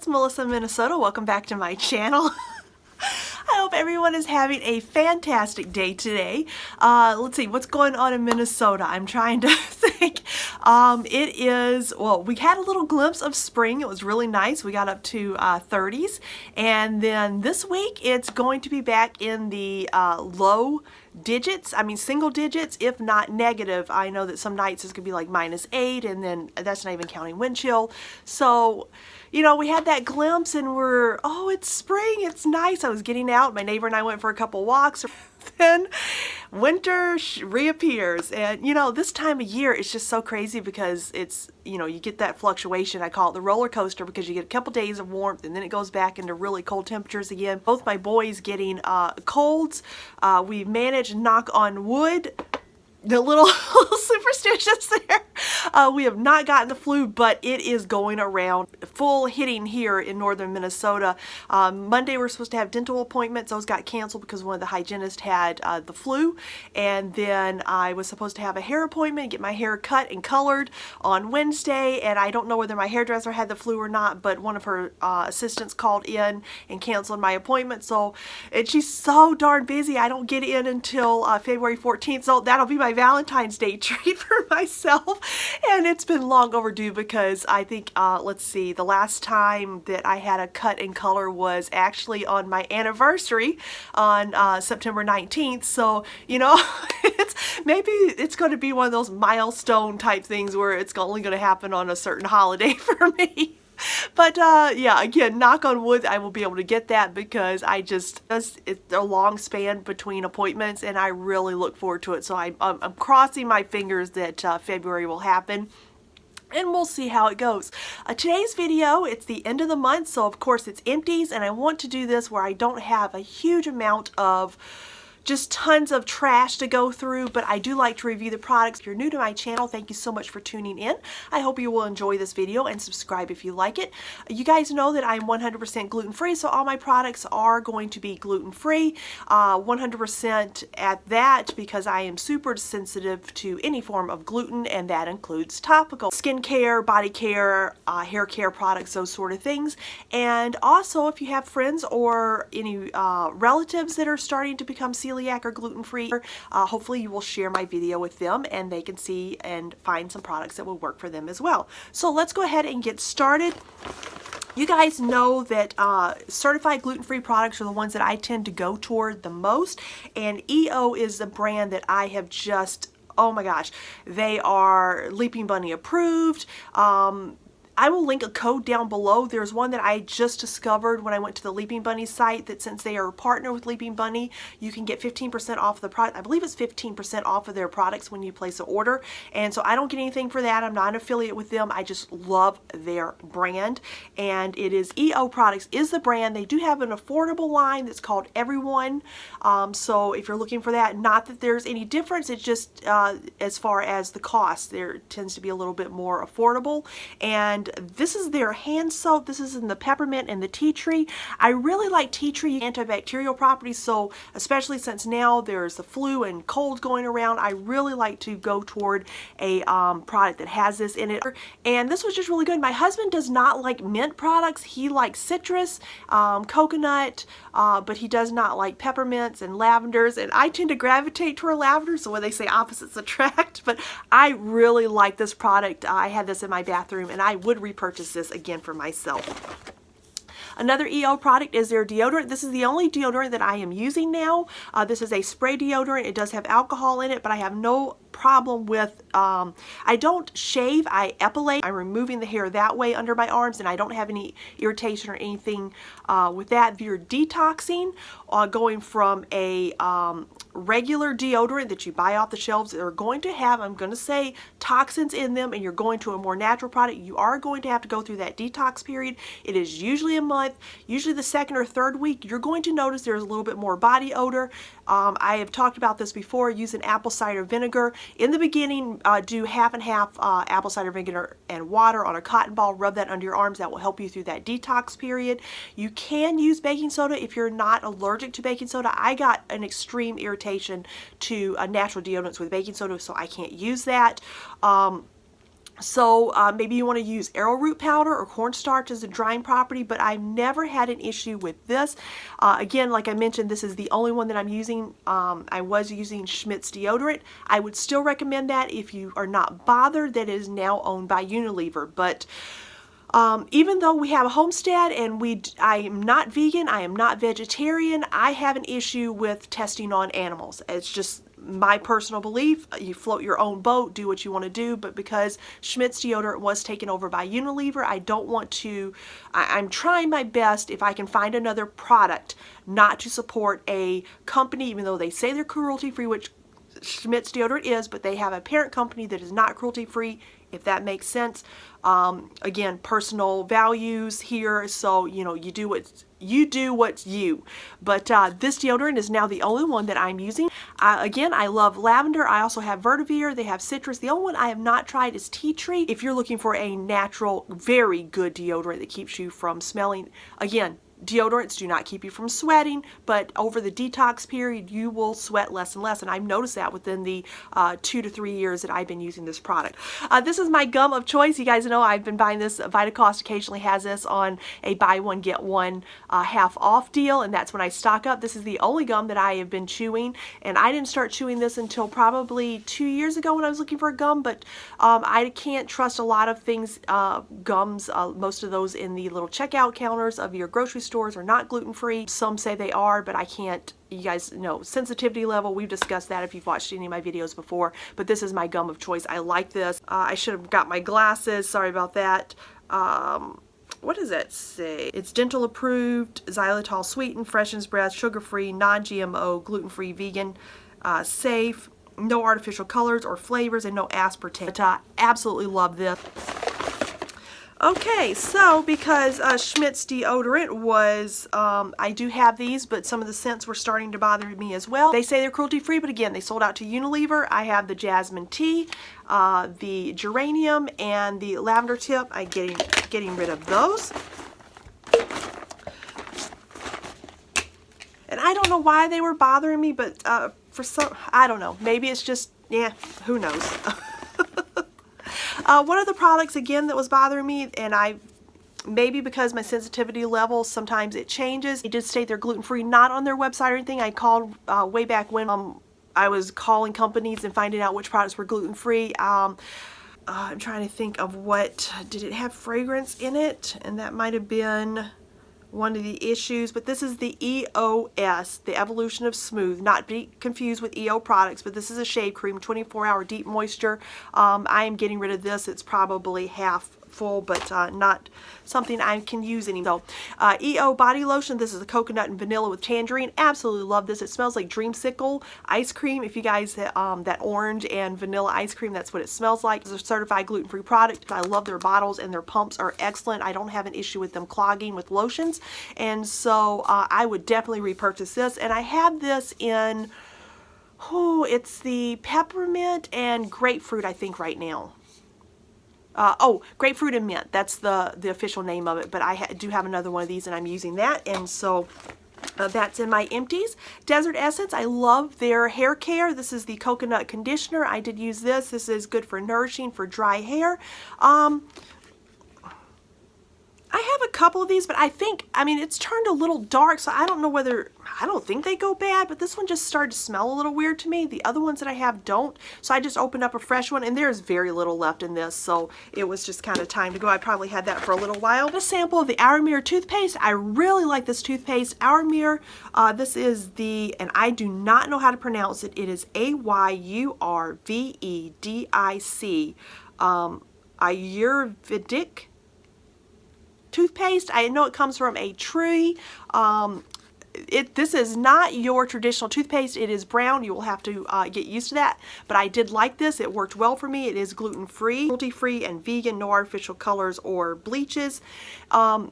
Melissa, Minnesota. Welcome back to my channel. I hope everyone is having a fantastic day today. Let's see, what's going on in Minnesota? I'm trying to think. It is, well, we had a little glimpse of spring. It was really nice. We got up to 30s. And then this week, it's going to be back in the low digits. I mean, single digits, if not negative. I know that some nights it's going to be like -8, and then that's not even counting wind chill. So, you know, we had that glimpse and we're, oh, it's spring, it's nice. I was getting out. My neighbor and I went for a couple walks. Then winter reappears. And, you know, this time of year, it's just so crazy because it's, you know, you get that fluctuation. I call it the roller coaster because you get a couple days of warmth and then it goes back into really cold temperatures again. Both my boys getting colds. We've managed, knock on wood, the little superstitious there. We have not gotten the flu, but it is going around, full hitting here in northern Minnesota. Monday we're supposed to have dental appointments. Those got canceled because one of the hygienists had the flu. And then I was supposed to have a hair appointment, get my hair cut and colored on Wednesday. And I don't know whether my hairdresser had the flu or not, but one of her assistants called in and canceled my appointment. So, and she's so darn busy. I don't get in until February 14th. So that'll be my Valentine's Day treat for myself. And it's been long overdue because I think, let's see, the last time that I had a cut and color was actually on my anniversary on September 19th. So, you know, maybe it's going to be one of those milestone type things where it's only going to happen on a certain holiday for me. But yeah, again, knock on wood, I will be able to get that because it's a long span between appointments and I really look forward to it. So I'm crossing my fingers that February will happen. And we'll see how it goes. Today's video, it's the end of the month, so of course it's empties, and I want to do this where I don't have a huge amount of just tons of trash to go through, but I do like to review the products. If you're new to my channel, thank you so much for tuning in. I hope you will enjoy this video and subscribe if you like it. You guys know that I'm 100% gluten-free, so all my products are going to be gluten-free, 100% at that, because I am super sensitive to any form of gluten, and that includes topical skincare, body care, hair care products, those sort of things. And also, if you have friends or any relatives that are starting to become celiac or gluten-free, hopefully you will share my video with them and they can see and find some products that will work for them as well. So let's go ahead and get started. You guys know that certified gluten-free products are the ones that I tend to go toward the most, and EO is the brand that I have just, oh my gosh, they are Leaping Bunny approved. I will link a code down below. There's one that I just discovered when I went to the Leaping Bunny site, that since they are a partner with Leaping Bunny, you can get 15% off the product. I believe it's 15% off of their products when you place an order. And so I don't get anything for that. I'm not an affiliate with them. I just love their brand. And it is EO Products is the brand. They do have an affordable line that's called Everyone. So if you're looking for that, not that there's any difference, it's just as far as the cost, there tends to be a little bit more affordable. And this is their hand soap. This is in the peppermint and the tea tree. I really like tea tree antibacterial properties, so especially since now there's the flu and colds going around, I really like to go toward a product that has this in it. And this was just really good. My husband does not like mint products. He likes citrus, coconut, but he does not like peppermints and lavenders, and I tend to gravitate toward lavender, so when they say opposites attract, but I really like this product. I had this in my bathroom and I would repurchase this again for myself. Another EO product is their deodorant. This is the only deodorant that I am using now. This is a spray deodorant. It does have alcohol in it, but I have no problem with, I don't shave, I epilate. I'm removing the hair that way under my arms, and I don't have any irritation or anything with that. If you're detoxing, going from a regular deodorant that you buy off the shelves that are going to have, I'm going to say, toxins in them, and you're going to a more natural product, you are going to have to go through that detox period. It is usually a month, usually the second or third week. You're going to notice there's a little bit more body odor. I have talked about this before, using apple cider vinegar. In the beginning, do half and half apple cider vinegar and water on a cotton ball. Rub that under your arms. That will help you through that detox period. You can use baking soda if you're not allergic to baking soda. I got an extreme irritation to natural deodorants with baking soda, so I can't use that. So maybe you want to use arrowroot powder or cornstarch as a drying property, but I've never had an issue with this. Again, like I mentioned, this is the only one that I'm using. I was using Schmidt's deodorant. I would still recommend that if you are not bothered that it is now owned by Unilever. But even though we have a homestead and I am not vegan, I am not vegetarian, I have an issue with testing on animals. It's just my personal belief. You float your own boat, do what you want to do, but because Schmidt's deodorant was taken over by Unilever, I don't want to, I'm trying my best if I can find another product not to support a company, even though they say they're cruelty-free, which Schmidt's deodorant is, but they have a parent company that is not cruelty-free, if that makes sense. Again, personal values here, so you know, you do what's you. But this deodorant is now the only one that I'm using. Again, I love lavender. I also have vetiver. They have citrus. The only one I have not tried is tea tree. If you're looking for a natural, very good deodorant that keeps you from smelling, again, deodorants do not keep you from sweating, but over the detox period, you will sweat less and less. And I've noticed that within the 2 to 3 years that I've been using this product. This is my gum of choice. You guys know I've been buying this. Vitacost occasionally has this on a buy one, get one half off deal, and that's when I stock up. This is the only gum that I have been chewing, and I didn't start chewing this until probably 2 years ago when I was looking for a gum, but I can't trust a lot of things, gums, most of those in the little checkout counters of your grocery stores are not gluten-free. Some say they are, but I can't. You guys know sensitivity level, we've discussed that if you've watched any of my videos before, but this is my gum of choice. I like this. I should have got my glasses, sorry about that. What does that say? It's dental approved, xylitol sweetened, freshens breath, sugar-free, non-GMO, gluten-free, vegan, safe, no artificial colors or flavors, and no aspartame. But absolutely love this. Okay, so because Schmidt's deodorant was, I do have these, but some of the scents were starting to bother me as well. They say they're cruelty-free, but again, they sold out to Unilever. I have the jasmine tea, the geranium, and the lavender tip. I'm getting rid of those. And I don't know why they were bothering me, but for some, I don't know. Maybe it's just, yeah, who knows. One of the products, again, that was bothering me, and maybe because my sensitivity level, sometimes it changes. They did state they're gluten-free, not on their website or anything. I called way back when I was calling companies and finding out which products were gluten-free. I'm trying to think of did it have fragrance in it? And that might have been one of the issues, but this is the EOS, the Evolution of Smooth, not be confused with EO products, but this is a shave cream, 24-hour deep moisture. I am getting rid of this. It's probably half full, but not something I can use anymore. So, EO body lotion, this is the coconut and vanilla with tangerine. Absolutely love this. It smells like dreamsicle ice cream. If you guys, that orange and vanilla ice cream, that's what it smells like. It's a certified gluten-free product. I love their bottles, and their pumps are excellent. I don't have an issue with them clogging with lotions, and so I would definitely repurchase this. And I have this in, it's the peppermint and grapefruit, I think, right now. Grapefruit and mint. That's the official name of it, but I do have another one of these, and I'm using that, and so that's in my Empties. Desert Essence, I love their hair care. This is the coconut conditioner. I did use this. This is good for nourishing for dry hair. I have a couple of these, but I mean, it's turned a little dark, so I don't know whether, I don't think they go bad, but this one just started to smell a little weird to me. The other ones that I have don't, so I just opened up a fresh one, and there's very little left in this, so it was just kind of time to go. I probably had that for a little while. A sample of the Our Mirror toothpaste. I really like this toothpaste. Our Mirror, this is and I do not know how to pronounce it. It is Ayurvedic, Ayurvedic toothpaste. I know it comes from a tree. This is not your traditional toothpaste. It is brown. You will have to get used to that. But I did like this. It worked well for me. It is gluten-free, cruelty-free, and vegan. No artificial colors or bleaches. I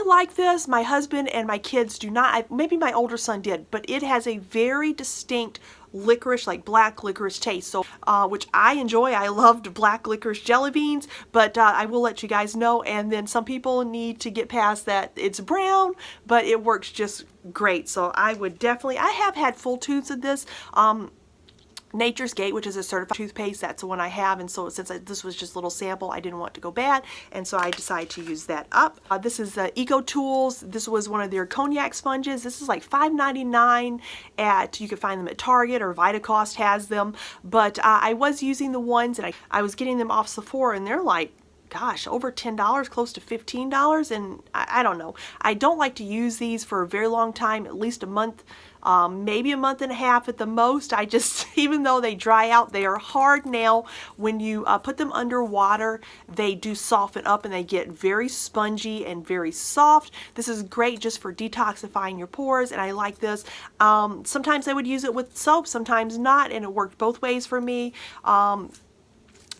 like this. My husband and my kids do not. Maybe my older son did, but it has a very distinct licorice, like black licorice taste, so which I enjoy. I loved black licorice jelly beans, but I will let you guys know. And then some people need to get past that. It's brown, but it works just great. So I would definitely, I have had full tubes of this. Nature's Gate, which is a certified toothpaste. That's the one I have, and so since this was just a little sample, I didn't want it to go bad, and so I decided to use that up. This is Eco Tools. This was one of their cognac sponges. This is like $5.99 at, you can find them at Target, or Vitacost has them, but I was using the ones, and I was getting them off Sephora, and they're like, gosh, over $10, close to $15, and I don't know. I don't like to use these for a very long time, at least a month, maybe a month and a half at the most. I just, even though they dry out, they are hard now. When you put them under water, they do soften up and they get very spongy and very soft. This is great just for detoxifying your pores, and I like this. Sometimes I would use it with soap, sometimes not, and it worked both ways for me.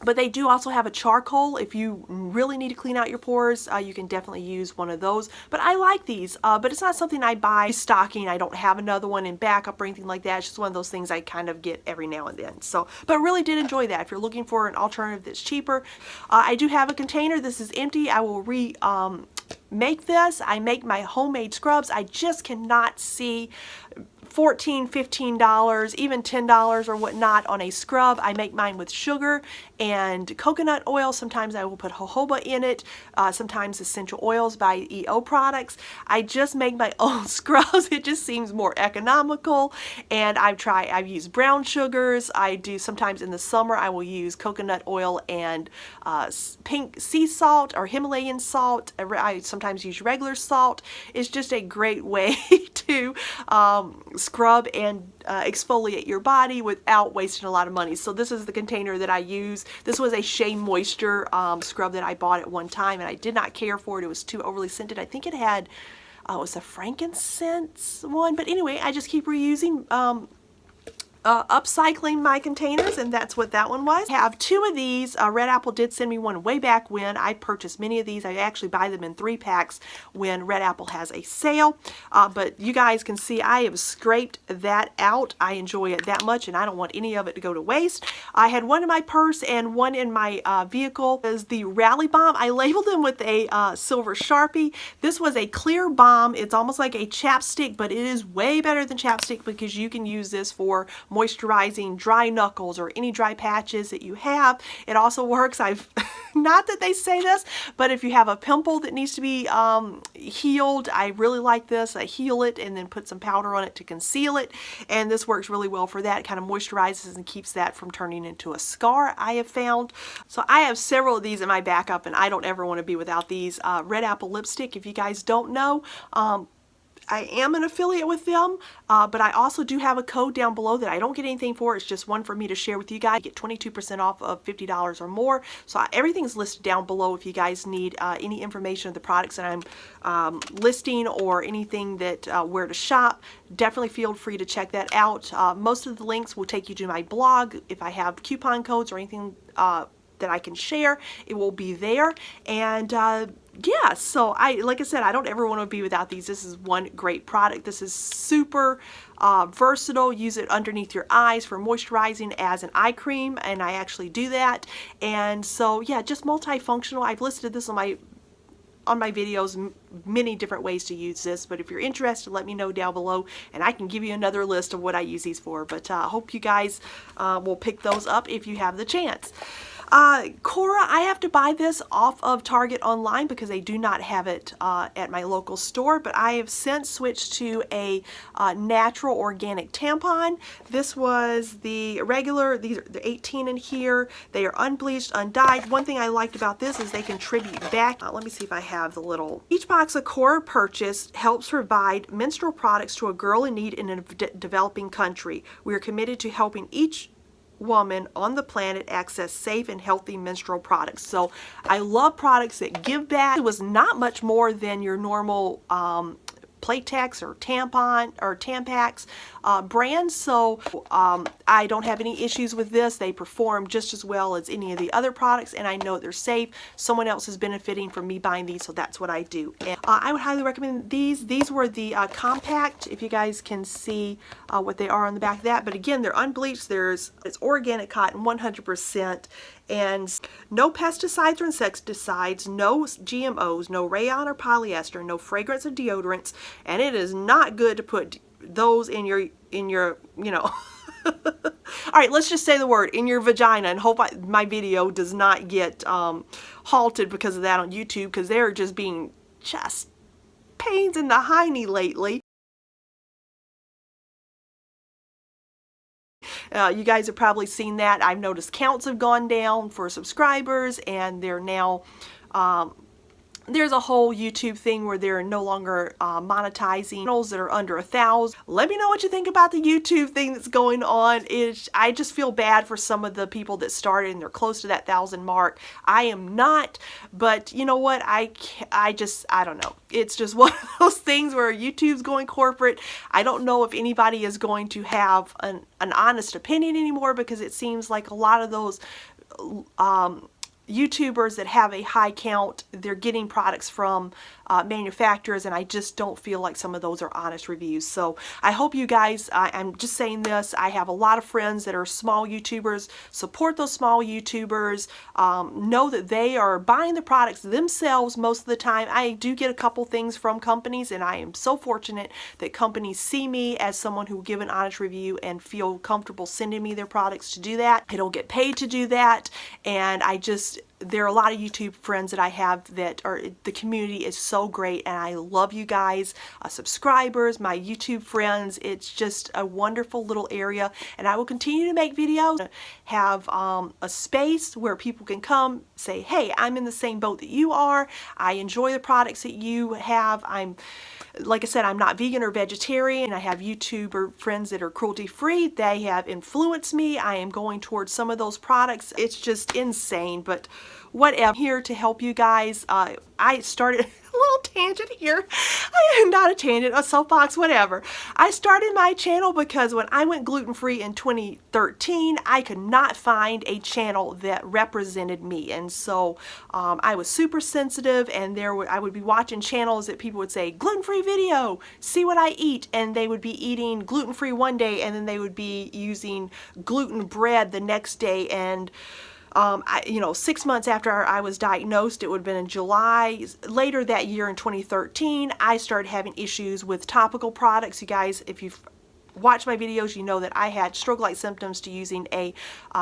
But they do also have a charcoal. If you really need to clean out your pores, you can definitely use one of those. But I like these, but it's not something I buy stocking. I don't have another one in backup or anything like that. It's just one of those things I kind of get every now and then. So, but really did enjoy that. If you're looking for an alternative that's cheaper, I do have a container. This is empty. I will make this. I make my homemade scrubs. I just cannot see $14, $15, even $10 or whatnot on a scrub. I make mine with sugar and coconut oil. Sometimes I will put jojoba in it. Sometimes essential oils by EO products. I just make my own scrubs. It just seems more economical. And I've used brown sugars. I do sometimes in the summer I will use coconut oil and pink sea salt or Himalayan salt. I sometimes use regular salt. It's just a great way to scrub and exfoliate your body without wasting a lot of money. So this is the container that I use. This was a Shea Moisture scrub that I bought at one time, and I did not care for it. It was too overly scented. I think it had, it was a frankincense one, but anyway, I just keep reusing, upcycling my containers, and that's what that one was. I have two of these. Red Apple did send me one way back when. I purchased many of these. I actually buy them in 3-packs when Red Apple has a sale. But you guys can see I have scraped that out. I enjoy it that much, and I don't want any of it to go to waste. I had one in my purse and one in my vehicle. Is the Rally Balm. I labeled them with a silver Sharpie. This was a clear balm. It's almost like a chapstick, but it is way better than chapstick because you can use this for moisturizing dry knuckles or any dry patches that you have. It also works, not that they say this, but if you have a pimple that needs to be healed, I really like this. I heal it and then put some powder on it to conceal it, and this works really well for that. It kind of moisturizes and keeps that from turning into a scar, I have found. So I have several of these in my backup, and I don't ever want to be without these. Red Apple lipstick, if you guys don't know, I am an affiliate with them, but I also do have a code down below that I don't get anything for. It's just one for me to share with you guys. I get 22% off of $50 or more. So everything's listed down below if you guys need any information of the products that I'm listing or anything that where to shop. Definitely feel free to check that out. Most of the links will take you to my blog. If I have coupon codes or anything that I can share, it will be there. And yeah, so like I said, I don't ever want to be without these. This is one great product. This is super versatile. Use it underneath your eyes for moisturizing as an eye cream, and I actually do that. And so yeah, just multifunctional. I've listed this on my videos, many different ways to use this, but if you're interested, let me know down below and I can give you another list of what I use these for. But I hope you guys will pick those up if you have the chance. Cora, I have to buy this off of Target online because they do not have it at my local store, but I have since switched to a natural organic tampon. This was the regular, these are the 18 in here. They are unbleached, undyed. One thing I liked about this is they contribute back. Let me see if I have the little. Each box a Cora purchase helps provide menstrual products to a girl in need in a developing country. We are committed to helping each woman on the planet access safe and healthy menstrual products. So I love products that give back. It was not much more than your normal Playtex or tampon or Tampax brands, so I don't have any issues with this. They perform just as well as any of the other products, and I know they're safe. Someone else is benefiting from me buying these, so that's what I do. And I would highly recommend these. These were the compact, if you guys can see what they are on the back of that, but again, they're unbleached. It's organic cotton, 100%, and no pesticides or insecticides, no GMOs, no rayon or polyester, no fragrance or deodorants, and it is not good to put those in your you know All right, let's just say the word, in your vagina, and hope my video does not get halted because of that on YouTube, because they're just being just pains in the hiney lately. You guys have probably seen that. I've noticed counts have gone down for subscribers, and they're now there's a whole YouTube thing where they're no longer monetizing channels that are under 1,000. Let me know what you think about the YouTube thing that's going on. I just feel bad for some of the people that started and they're close to that 1,000 mark. I am not, but you know what? I don't know. It's just one of those things where YouTube's going corporate. I don't know if anybody is going to have an honest opinion anymore, because it seems like a lot of those YouTubers that have a high count, they're getting products from manufacturers, and I just don't feel like some of those are honest reviews. So I hope you guys, I'm just saying this, I have a lot of friends that are small YouTubers. Support those small YouTubers. Know that they are buying the products themselves most of the time. I do get a couple things from companies, and I am so fortunate that companies see me as someone who will give an honest review and feel comfortable sending me their products to do that. I don't get paid to do that, and there are a lot of YouTube friends that I have that are, the community is so great, and I love you guys, subscribers, my YouTube friends. It's just a wonderful little area, and I will continue to make videos, have a space where people can come say, hey, I'm in the same boat that you are. I enjoy the products that you have. Like I said, I'm not vegan or vegetarian. I have YouTuber friends that are cruelty-free. They have influenced me. I am going towards some of those products. It's just insane, but whatever. I'm here to help you guys. I started a little tangent here. Not a tangent, a soapbox, whatever. I started my channel because when I went gluten-free in 2013, I could not find a channel that represented me. And so I was super sensitive, and I would be watching channels that people would say, gluten-free video, see what I eat. And they would be eating gluten-free one day, and then they would be using gluten bread the next day. And 6 months after I was diagnosed, it would have been in July, later that year in 2013, I started having issues with topical products. You guys, if you've watch my videos, you know that I had stroke-like symptoms to using a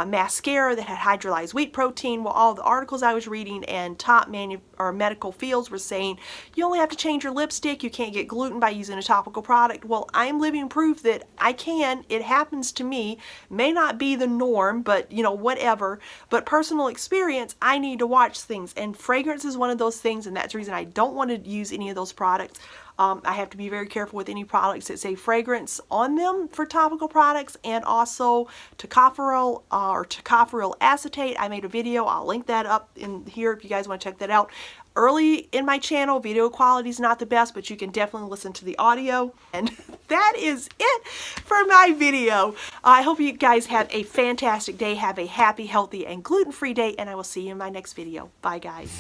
mascara that had hydrolyzed wheat protein. Well, all the articles I was reading and top medical fields were saying you only have to change your lipstick, you can't get gluten by using a topical product. Well, I'm living proof that I can. It happens to me. May not be the norm, but whatever. But personal experience, I need to watch things, and fragrance is one of those things, and that's the reason I don't want to use any of those products. I have to be very careful with any products that say fragrance on them for topical products, and also tocopherol or tocopheryl acetate. I made a video. I'll link that up in here if you guys want to check that out. Early in my channel, video quality is not the best, but you can definitely listen to the audio. And that is it for my video. I hope you guys have a fantastic day. Have a happy, healthy, and gluten-free day, and I will see you in my next video. Bye, guys.